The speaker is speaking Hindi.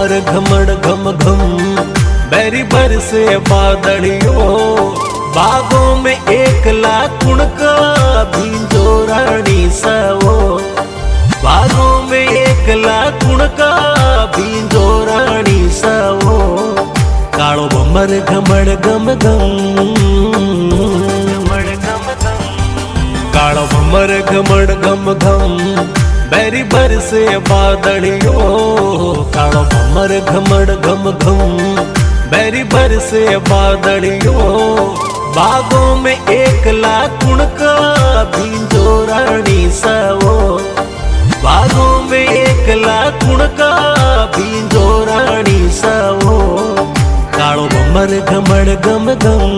भमर घमड़ घम घम बैरी बरसे बादलियों। बागों में एकला कुणका भींजो रानी सवो। बागों में एकला कुणका भींजो रानी सवो। कालो भमर घमड़ घम घम कालो भमर घमड़ घम घम बैरी बरसे बादलियों। कालो भमर घमड़ घम घम बैरी बरसे बादलियों। बागों में एकला कुणका भींजो रानी सवो। बागों में एकला कुणका भींजो रानी सवो। कालो भमर घमड़ घम घम